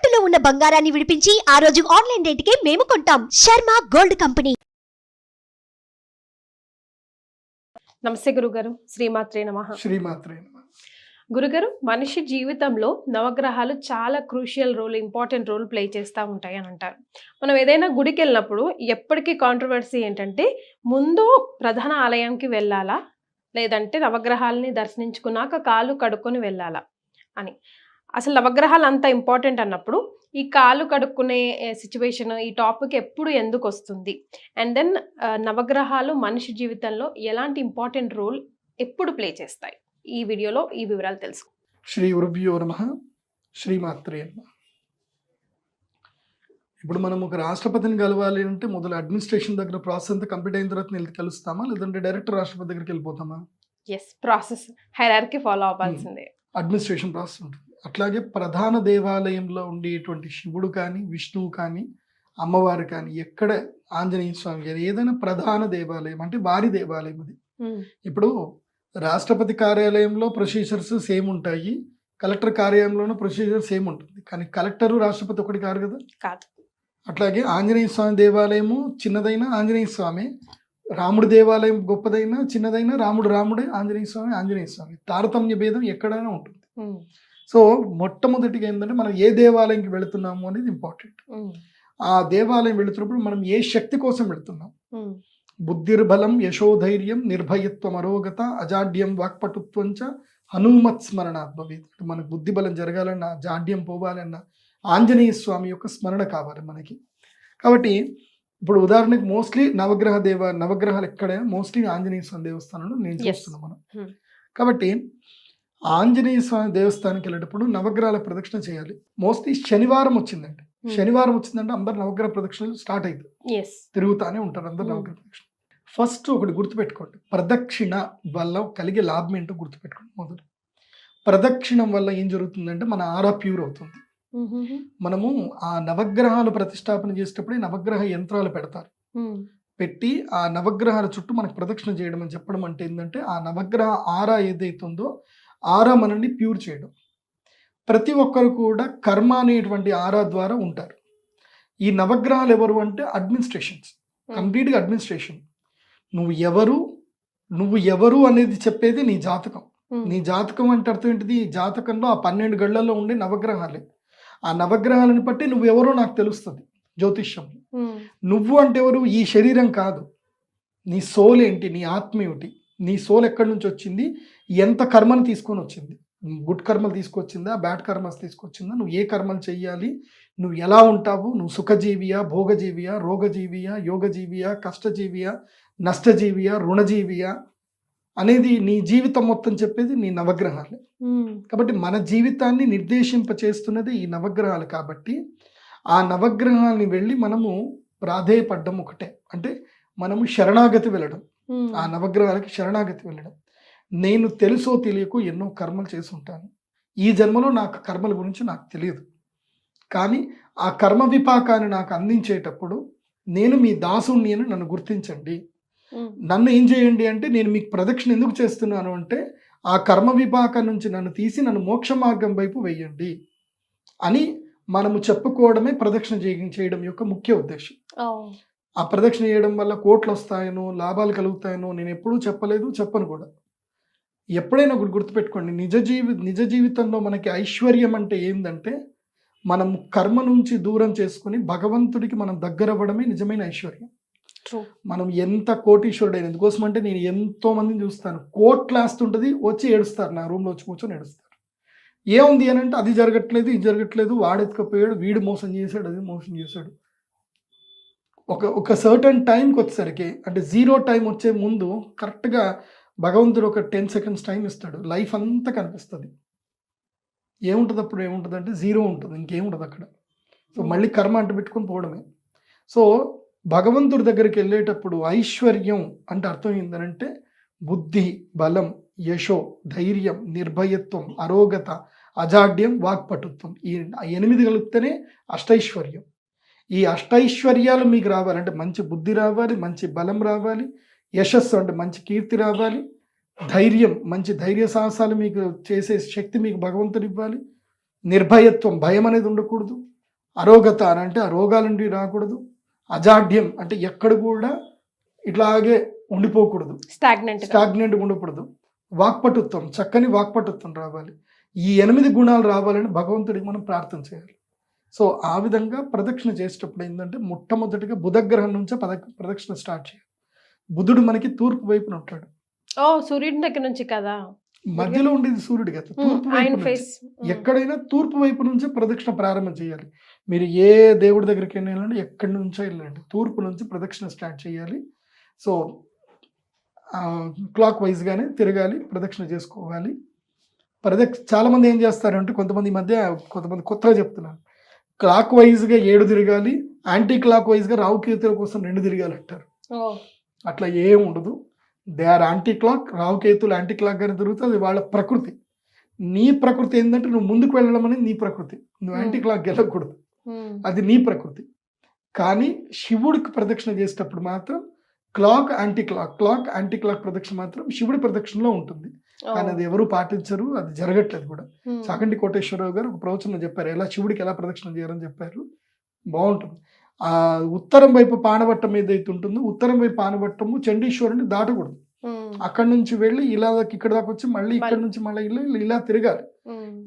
తాకట్టులో ఉన్న బంగారాన్ని విడిపించి ఆ రోజు ఆన్లైన్ రేటుకే మేము కొంటాం. Sharma gold company. నమస్తే గురుగారు. శ్రీమాత్రే నమః. శ్రీమాత్రే నమః. గురుగారు, మనిషి జీవితంలో నవగ్రహాలు చాలా crucial role, important role play చేస్తూ ఉంటాయి అని అంటారు. మనం ఏదైనా గుడికి వెళ్ళినప్పుడు ఎప్పటికీ కాంట్రవర్సీ ఏంటంటే, ముందు ప్రధాన ఆలయానికి వెళ్ళాలా, లేదంటే నవగ్రహాలని దర్శించుకున్నాక కాలు కడుక్కొని వెళ్ళాలా అని. అసలు నవగ్రహాలు అంత ఇంపార్టెంట్ అన్నప్పుడు ఈ కాలు కడుక్కునే సిచ్యువేషన్, ఈ టాపిక్ ఎప్పుడు ఎందుకు వస్తుంది? అండ్ దెన్ నవగ్రహాలు మనిషి జీవితంలో ఎలాంటి ఇంపార్టెంట్ రోల్ ఎప్పుడు ప్లే చేస్తాయి? ఈ వీడియోలో ఈ వివరాలు తెలుసు. శ్రీ గురుభ్యో నమః. శ్రీమాత్రే నమః. ఇప్పుడు మనం ఒక రాష్ట్రపతిని కలవాలి అంటే మొదలు అడ్మినిస్ట్రేషన్ దగ్గర ప్రాసెస్ అంతా కంప్లీట్ అయిన తర్వాత వెళ్ళి కలుస్తామా, లేదంటే డైరెక్ట్ రాష్ట్రపతి దగ్గరికి వెళ్ళిపోతామా? ఎస్, ప్రాసెస్ హైరార్కీ ఫాలో అవ్వాల్సిందే. అడ్మినిస్ట్రేషన్ ప్రాసెస్ ఉంటుంది. అట్లాగే ప్రధాన దేవాలయంలో ఉండేటువంటి శివుడు కానీ, విష్ణువు కానీ, అమ్మవారు కానీ, ఎక్కడ ఆంజనేయ స్వామి గారు, ఏదైనా ప్రధాన దేవాలయం అంటే వారి దేవాలయం అది. ఇప్పుడు రాష్ట్రపతి కార్యాలయంలో ప్రొసీజర్స్ సేమ్ ఉంటాయి, కలెక్టర్ కార్యాలయంలోనూ ప్రొసీజర్ సేమ్ ఉంటుంది. కానీ కలెక్టరు రాష్ట్రపతి ఒకటి కాదు కదా. కాదు. అట్లాగే ఆంజనేయ స్వామి దేవాలయము చిన్నదైనా ఆంజనేయ స్వామి, రాముడి దేవాలయం గొప్పదైనా చిన్నదైనా రాముడు రాముడే, ఆంజనేయ స్వామి. తారతమ్య భేదం ఎక్కడైనా ఉంటుంది. సో మొట్టమొదటిగా ఏంటంటే మనం ఏ దేవాలయంకి వెళుతున్నాము అనేది ఇంపార్టెంట్. ఆ దేవాలయం వెళుతున్నప్పుడు మనం ఏ శక్తి కోసం వెళుతున్నాం? బుద్ధిర్బలం యశోధైర్యం నిర్భయత్వం అరోగత అజాడ్యం వాక్పటుత్వం చ హనుమత్ స్మరణాత్ భవేత్. మనకు బుద్ధి బలం జరగాలన్నా, జాడ్యం పోవాలన్నా ఆంజనేయ స్వామి యొక్క స్మరణ కావాలి మనకి. కాబట్టి ఇప్పుడు ఉదాహరణకి మోస్ట్లీ నవగ్రహాలు ఎక్కడైనా మోస్ట్లీ ఆంజనేయ స్వామి దేవస్థానంలో నేను చూస్తున్నాం మనం. కాబట్టి ఆంజనేయ స్వామి దేవస్థానానికి వెళ్ళేటప్పుడు నవగ్రహాల ప్రదక్షిణ చేయాలి. మోస్ట్లీ శనివారం వచ్చిందంటే అందరు నవగ్రహ ప్రదక్షిణలు స్టార్ట్ అవుతాయి, తిరుగుతానే ఉంటారు అందరు నవగ్రహ ప్రదక్షిణ. ఫస్ట్ ఒకటి గుర్తుపెట్టుకోండి, ప్రదక్షిణ వల్ల కలిగే లాభం ఏంటో గుర్తుపెట్టుకోండి. మొదలు ప్రదక్షిణం వల్ల ఏం జరుగుతుందంటే మన ఆరా ప్యూర్ అవుతుంది. మనము ఆ నవగ్రహాలు ప్రతిష్టాపన చేసేటప్పుడే నవగ్రహ యంత్రాలు పెడతారు. పెట్టి ఆ నవగ్రహాల చుట్టూ మనకు ప్రదక్షిణ చేయడం అని చెప్పడం అంటే ఏంటంటే ఆ నవగ్రహ ఆరా ఏదైతుందో ఆరా మనల్ని ప్యూర్ చేయడం. ప్రతి ఒక్కరు కూడా కర్మ అనేటువంటి ఆరా ద్వారా ఉంటారు. ఈ నవగ్రహాలు ఎవరు అంటే అడ్మినిస్ట్రేషన్స్, కంప్లీట్గా అడ్మినిస్ట్రేషన్. నువ్వు ఎవరు అనేది చెప్పేది నీ జాతకం. నీ జాతకం అంటే అర్థం ఏంటిది? ఈ జాతకంలో ఆ 12 గళ్ళల్లో ఉండే నవగ్రహాలే. ఆ నవగ్రహాలను బట్టి నువ్వెవరో నాకు తెలుస్తుంది జ్యోతిష్యం. నువ్వు అంటే ఎవరు? ఈ శరీరం కాదు. నీ సోల్ ఏంటి? నీ ఆత్మ ఏమిటి? నీ సోల్ ఎక్కడి నుంచి వచ్చింది? ఎంత కర్మను తీసుకొని వచ్చింది? గుడ్ కర్మలు తీసుకొచ్చిందా, బ్యాడ్ కర్మలు తీసుకొచ్చిందా? నువ్వు ఏ కర్మలు చెయ్యాలి, నువ్వు ఎలా ఉంటావు, నువ్వు సుఖజీవియా, భోగజీవియా, రోగజీవియా, యోగజీవియా, కష్టజీవియా, నష్టజీవియా, రుణజీవియా అనేది నీ జీవితం మొత్తం చెప్పేది నీ నవగ్రహాలే. కాబట్టి మన జీవితాన్ని నిర్దేశింపచేస్తున్నది ఈ నవగ్రహాలు. కాబట్టి ఆ నవగ్రహాన్ని వెళ్ళి మనము ప్రాధేయపడ్డం ఒకటే, అంటే మనము శరణాగతి వెళ్ళడం, ఆ నవగ్రహాలకి శరణాగతి వెళ్ళడం. నేను తెలుసో తెలియకో ఎన్నో కర్మలు చేసి ఉంటాను. ఈ జన్మలో నాకు కర్మల గురించి నాకు తెలియదు, కానీ ఆ కర్మ విపాకాన్ని నాకు అందించేటప్పుడు నేను మీ దాసుని అని నన్ను గుర్తించండి. నన్ను ఏం చేయండి అంటే, నేను మీకు ప్రదక్షిణ ఎందుకు చేస్తున్నాను అంటే ఆ కర్మ విపాకం నుంచి నన్ను తీసి నన్ను మోక్ష మార్గం వైపు వెయ్యండి అని మనము చెప్పుకోవడమే ప్రదక్షిణ చేయడం యొక్క ముఖ్య ఉద్దేశం. ఆ ప్రదక్షిణ చేయడం వల్ల కోట్లు వస్తాయనో, లాభాలు కలుగుతాయనో నేను ఎప్పుడూ చెప్పలేదు, చెప్పను కూడా. ఎప్పుడైనా ఒకటి గుర్తుపెట్టుకోండి, నిజ జీవితంలో మనకి ఐశ్వర్యం అంటే ఏంటంటే మనం కర్మ నుంచి దూరం చేసుకుని భగవంతుడికి మనం దగ్గర అవ్వడమే నిజమైన ఐశ్వర్యం. మనం ఎంత కోటీశ్వరుడైన, ఎందుకోసం అంటే నేను ఎంతో మందిని చూస్తాను, కోట్లు వేస్తుంటుంది, వచ్చి ఏడుస్తారు, నా రూమ్లో వచ్చి కూర్చొని ఏడుస్తారు. ఏముంది అని అంటే అది జరగట్లేదు, ఇది జరగట్లేదు, వాడెత్తుకపోయాడు, వీడు మోసం చేశాడు, అది మోసం చేశాడు. ఒక సర్టన్ టైంకి వచ్చేసరికి, అంటే 0 టైం వచ్చే ముందు కరెక్ట్గా భగవంతుడు ఒక 10 seconds టైం ఇస్తాడు, లైఫ్ అంతా కనిపిస్తుంది. ఏముంటుంది అప్పుడు? ఏముంటుంది అంటే 0 ఉంటుంది, ఇంకేముంటుంది అక్కడ. సో మళ్ళీ కర్మ అంటు పెట్టుకొని పోవడమే. సో భగవంతుడి దగ్గరికి వెళ్ళేటప్పుడు ఐశ్వర్యం అంటే అర్థం ఏంటంటే బుద్ధి, బలం, యశో, ధైర్యం, నిర్భయత్వం, అరోగత, అజాడ్యం, వాక్పటుత్వం, ఈ 8 కలిపితేనే అష్టైశ్వర్యం. ఈ అష్టైశ్వర్యాలు మీకు రావాలంటే మంచి బుద్ధి రావాలి, మంచి బలం రావాలి, యశస్సు అంటే మంచి కీర్తి రావాలి, ధైర్యం, మంచి ధైర్య సాహసాలు మీకు చేసే శక్తి మీకు భగవంతుడు ఇవ్వాలి, నిర్భయత్వం, భయం అనేది ఉండకూడదు. అరోగత అని అంటే ఆ రోగాల నుండి రాకూడదు. అజాడ్యం అంటే ఎక్కడ కూడా ఇట్లాగే ఉండిపోకూడదు, స్టాగ్నెంట్ ఉండకూడదు. వాక్పటుత్వం, చక్కని వాక్పటుత్వం రావాలి. ఈ 8 గుణాలు రావాలని భగవంతుడికి మనం ప్రార్థన చేయాలి. సో ఆ విధంగా ప్రదక్షిణ చేసేటప్పుడు ఏంటంటే మొట్టమొదటిగా బుధగ్రహం నుంచే ప్రదక్షిణ స్టార్ట్ చేయాలి. బుధుడు మనకి తూర్పు వైపున ఉంటాడు. సూర్యుడి దగ్గర నుంచి కదా, మధ్యలో ఉండేది సూర్యుడు కదా, తూర్పు వైపు నుంచి. ఎక్కడైనా తూర్పు వైపు నుంచే ప్రదక్షిణ ప్రారంభం చేయాలి. మీరు ఏ దేవుడి దగ్గరికి వెళ్ళాలంటే ఎక్కడి నుంచో వెళ్ళండి, తూర్పు నుంచి ప్రదక్షిణ స్టార్ట్ చేయాలి. సో క్లాక్ వైజ్గానే తిరగాలి, ప్రదక్షిణ చేసుకోవాలి. చాలా మంది ఏం చేస్తారంటే కొంతమంది కొత్తగా చెప్తున్నారు, క్లాక్ వైజ్గా 7 తిరగాలి, యాంటీ క్లాక్ వైజ్గా రావుకేతుల కోసం 2 తిరగాలి అంటారు. అట్లా ఏం ఉండదు. They are anti clock. రావుకేతులు యాంటీ క్లాక్ గానే తిరుగుతుంది, అది వాళ్ళ ప్రకృతి. నీ ప్రకృతి ఏంటంటే నువ్వు ముందుకు వెళ్ళడం అనేది నీ ప్రకృతి, నువ్వు యాంటీ క్లాక్ వెళ్ళకూడదు, అది నీ ప్రకృతి. కానీ శివుడికి ప్రదక్షిణ చేసేటప్పుడు మాత్రం క్లాక్ యాంటీ క్లాక్ ప్రదక్షిణ మాత్రం శివుడి ప్రదక్షిణలో ఉంటుంది. కానీ అది ఎవరు పాటించరు, అది జరగట్లేదు కూడా. చాగంటి కోటేశ్వరరావు గారు ఒక ప్రవచనం చెప్పారు, ఎలా శివుడికి ఎలా ప్రదక్షిణ చేయాలని చెప్పారు. బాగుంటుంది. ఆ ఉత్తరం వైపు పానవట్టం ఏదైతే ఉంటుందో, ఉత్తరం వైపు పానవట్టము చండీశ్వరుని దాటకూడదు. అక్కడి నుంచి వెళ్ళి ఇలా ఇక్కడ దాకా వచ్చి మళ్ళీ ఇక్కడ నుంచి మళ్ళీ ఇలా తిరగాలి.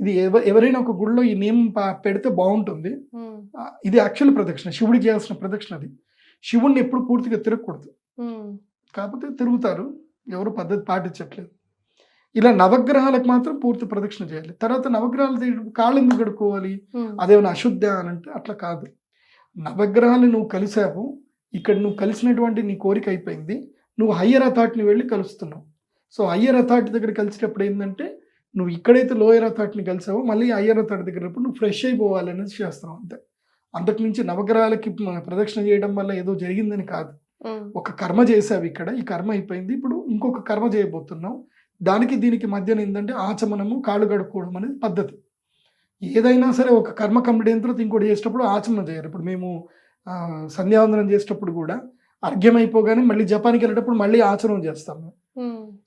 ఇది ఎవరైనా ఒక గుడిలో ఈ నియమం పెడితే బాగుంటుంది. ఇది యాక్చువల్ ప్రదక్షిణ, శివుడికి చేయాల్సిన ప్రదక్షిణ. అది శివుడిని ఎప్పుడు పూర్తిగా తిరగకూడదు, కాకపోతే తిరుగుతారు, ఎవరు పద్ధతి పాటించట్లేదు. ఇలా నవగ్రహాలకు మాత్రం పూర్తి ప్రదక్షిణ చేయాలి. తర్వాత నవగ్రహాలు కాళ్ళు ఎందుకు కడుక్కోవాలి, అదేమైనా అశుద్ధ అని అంటే అట్లా కాదు. నవగ్రహాలు నువ్వు కలిసావు, ఇక్కడ నువ్వు కలిసినటువంటి నీ కోరిక అయిపోయింది, నువ్వు హయ్యర్ అథారిటీని వెళ్ళి కలుస్తున్నావు. సో హయ్యర్ అథారిటీ దగ్గర కలిసినప్పుడు ఏంటంటే నువ్వు ఇక్కడైతే లోయర్ అథారిటీని కలిసావో మళ్ళీ హయ్యర్ అథారిటీ దగ్గర నువ్వు ఫ్రెష్ అయిపోవాలి అనేది చేస్తున్నావు అంతే. అంతకు మించి నవగ్రహాలకి ప్రదక్షిణ చేయడం వల్ల ఏదో జరిగిందని కాదు. ఒక కర్మ చేసావు ఇక్కడ, ఈ కర్మ అయిపోయింది, ఇప్పుడు ఇంకొక కర్మ చేయబోతున్నావు. దానికి దీనికి మధ్యన ఏంటంటే ఆచమనము, కాళ్ళు కడుక్కోవడం అనేది పద్ధతి. ఏదైనా సరే ఒక కర్మ కంప్లీట్ అయిన తర్వాత ఇంకోటి చేసేటప్పుడు ఆచమనం చేయాలి. ఇప్పుడు మేము సంధ్యావందనం చేసేటప్పుడు కూడా అర్ఘ్యం అయిపోగానే మళ్ళీ జపానికి వెళ్ళేటప్పుడు మళ్ళీ ఆచమనం చేస్తాము.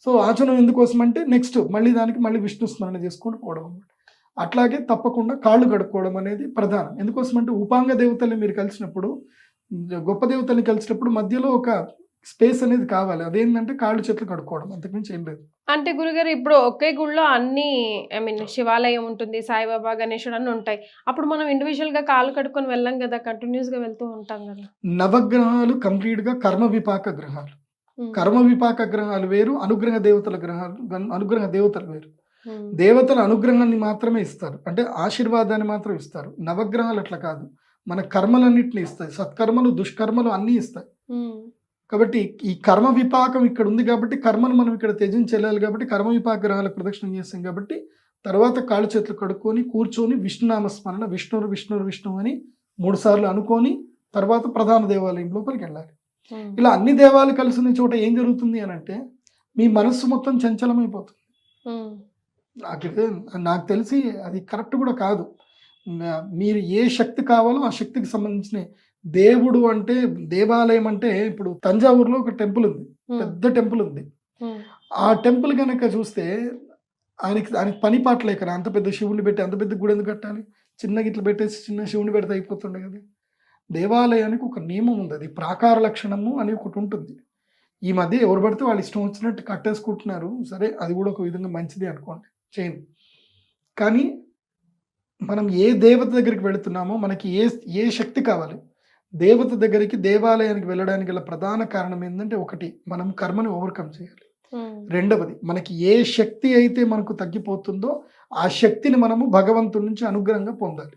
సో ఆచమనం ఎందుకోసం అంటే నెక్స్ట్ మళ్ళీ దానికి మళ్ళీ విష్ణు స్మరణ చేసుకుంటూ పోవడం అనమాట. అట్లాగే తప్పకుండా కాళ్ళు కడుక్కోవడం అనేది ప్రధానం. ఎందుకోసం అంటే ఉపాంగ దేవతల్ని మీరు కలిసినప్పుడు, గొప్ప దేవతల్ని కలిసినప్పుడు మధ్యలో ఒక స్పేస్ అనేది కావాలి. అదేంటంటే కాళ్ళు చేతులు కడుక్కోవడం, అంతకుమించి ఏం లేదు. అంటే గురుగారు ఇప్పుడు ఒకే గుడిలో అన్ని శివాలయం ఉంటుంది, సాయిబాబా, గణేశుడు అన్ని ఉంటాయి. అప్పుడు మనం ఇండివిజువల్ గా కాళ్ళు కడుక్కొని వెళ్ళాం కదా, కంటిన్యూస్ గా వెళ్తూ ఉంటాం కదా. నవగ్రహాలు కంప్లీట్ గా కర్మ విపాక గ్రహాలు. కర్మ విపాక గ్రహాలు వేరు, అనుగ్రహ దేవతల గ్రహాలు, అనుగ్రహ దేవతలు వేరు. దేవతల అనుగ్రహాన్ని మాత్రమే ఇస్తారు, అంటే ఆశీర్వాదాన్ని మాత్రం ఇస్తారు. నవగ్రహాలు అట్లా కాదు, మన కర్మలన్నింటినీ ఇస్తాయి, సత్కర్మలు దుష్కర్మలు అన్నీ ఇస్తాయి. కాబట్టి ఈ కర్మ విపాకం ఇక్కడ ఉంది కాబట్టి కర్మను మనం ఇక్కడ త్యజించి వెళ్ళాలి. కాబట్టి కర్మ విపాక గ్రహాలకు ప్రదక్షిణ చేస్తాం. కాబట్టి తర్వాత కాళ్ళు చేతులు కడుక్కొని కూర్చొని విష్ణునామస్మరణ, విష్ణురు విష్ణురు విష్ణు అని 3 సార్లు అనుకొని తర్వాత ప్రధాన దేవాలయం లోపలికి వెళ్ళాలి. ఇలా అన్ని దేవాలయాలు కలిసిన చోట ఏం జరుగుతుంది అని అంటే మీ మనస్సు మొత్తం చంచలమైపోతుంది. నాకు తెలిసి అది కరెక్ట్ కూడా కాదు. మీరు ఏ శక్తి కావాలో ఆ శక్తికి సంబంధించిన దేవుడు అంటే, దేవాలయం అంటే ఇప్పుడు తంజావూరులో ఒక టెంపుల్ ఉంది, పెద్ద టెంపుల్ ఉంది. ఆ టెంపుల్ కనుక చూస్తే ఆయనకి పని పాట లేక అంత పెద్ద శివుని పెట్టి అంత పెద్ద గుడి ఎందుకు కట్టాలి? చిన్న గిట్లు పెట్టేసి చిన్న శివుని పెడితే అయిపోతుండే కదా. దేవాలయానికి ఒక నియమం ఉంది, అది ప్రాకార లక్షణము అని ఒకటి ఉంటుంది. ఈ మధ్య ఎవరు పడితే వాళ్ళు ఇష్టం వచ్చినట్టు కట్టేసుకుంటున్నారు. సరే, అది కూడా ఒక విధంగా మంచిది అనుకోండి, చేయండి. కానీ మనం ఏ దేవత దగ్గరికి వెళుతున్నామో మనకి ఏ శక్తి కావాలి, దేవత దగ్గరికి దేవాలయానికి వెళ్ళడానికి గల ప్రధాన కారణం ఏంటంటే, ఒకటి మనం కర్మని ఓవర్కమ్ చేయాలి. రెండవది మనకి ఏ శక్తి అయితే మనకు తగ్గిపోతుందో ఆ శక్తిని మనము భగవంతుడి నుంచి అనుగ్రహంగా పొందాలి.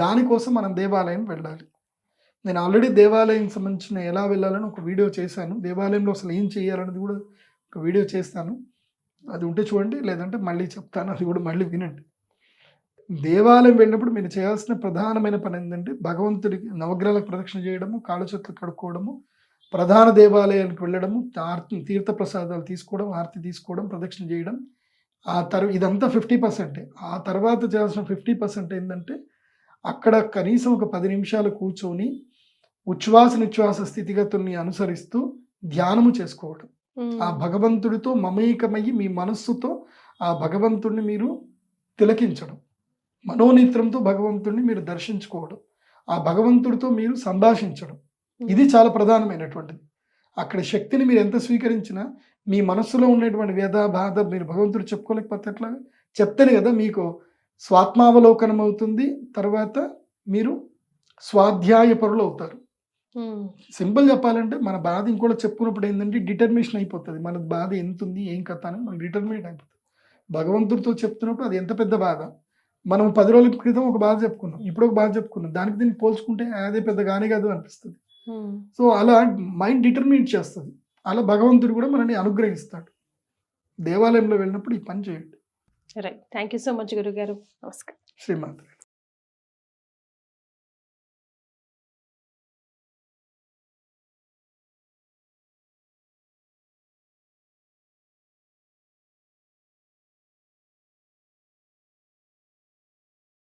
దానికోసం మనం దేవాలయం వెళ్ళాలి. నేను ఆల్రెడీ దేవాలయం సంబంధించిన ఎలా వెళ్ళాలని ఒక వీడియో చేశాను. దేవాలయంలో అసలు ఏం చేయాలనేది కూడా ఒక వీడియో చేస్తాను, అది ఉంటే చూడండి, లేదంటే మళ్ళీ చెప్తాను, అది కూడా మళ్ళీ వినండి. దేవాలయం వెళ్ళినప్పుడు మీరు చేయాల్సిన ప్రధానమైన పని ఏంటంటే భగవంతుడికి నవగ్రహాలకు ప్రదక్షిణ చేయడము, కాళ్ళ చేతులు కడుక్కోవడము, ప్రధాన దేవాలయానికి వెళ్ళడము, తీర్థ ప్రసాదాలు తీసుకోవడం, ఆరతి తీసుకోవడం, ప్రదక్షిణ చేయడం. ఇదంతా 50%. ఆ తర్వాత చేయాల్సిన 50% ఏంటంటే అక్కడ కనీసం ఒక 10 నిమిషాలు కూర్చొని ఉచ్ఛ్వాస నిశ్వాస స్థితిగతుల్ని అనుసరిస్తూ ధ్యానము చేసుకోవడం. ఆ భగవంతుడితో మమేకమయ్యి మీ మనస్సుతో ఆ భగవంతుడిని మీరు తిలకించడం. మనోనేత్రంతో భగవంతుడిని మీరు దర్శించుకోవడం, ఆ భగవంతుడితో మీరు సంభాషించడం, ఇది చాలా ప్రధానమైనటువంటిది. అక్కడ శక్తిని మీరు ఎంత స్వీకరించినా మీ మనస్సులో ఉండేటువంటి వ్యధ బాధ మీరు భగవంతుడు చెప్పుకోలేకపోతే ఎట్లా? చెప్తేనే కదా మీకు స్వాత్మావలోకనం అవుతుంది. తర్వాత మీరు స్వాధ్యాయ పరులు అవుతారు. సింపుల్ చెప్పాలంటే మన బాధ ఇంకోటి చెప్పుకున్నప్పుడు ఏంటంటే డిటర్మినేషన్ అయిపోతుంది. మన బాధ ఎంత ఉంది ఏం కథ అని మనకు డిటర్మినేట్ అయిపోతుంది. భగవంతుడితో చెప్తున్నప్పుడు అది ఎంత పెద్ద బాధ. మనం 10 రోజుల క్రితం ఒక బాధ చెప్పుకున్నాం, ఇప్పుడు ఒక బాధ చెప్పుకున్నాం, దానికి దీన్ని పోల్చుకుంటే అదే పెద్ద గానే కాదు అనిపిస్తుంది. సో అలా మైండ్ డిటర్మినేట్ చేస్తుంది. అలా భగవంతుడు కూడా మనల్ని అనుగ్రహిస్తాడు. దేవాలయంలో వెళ్ళినప్పుడు ఈ పని చేయండి. Right. Thank you so much గురుగారు. నమస్కారం. శ్రీమాత్రే.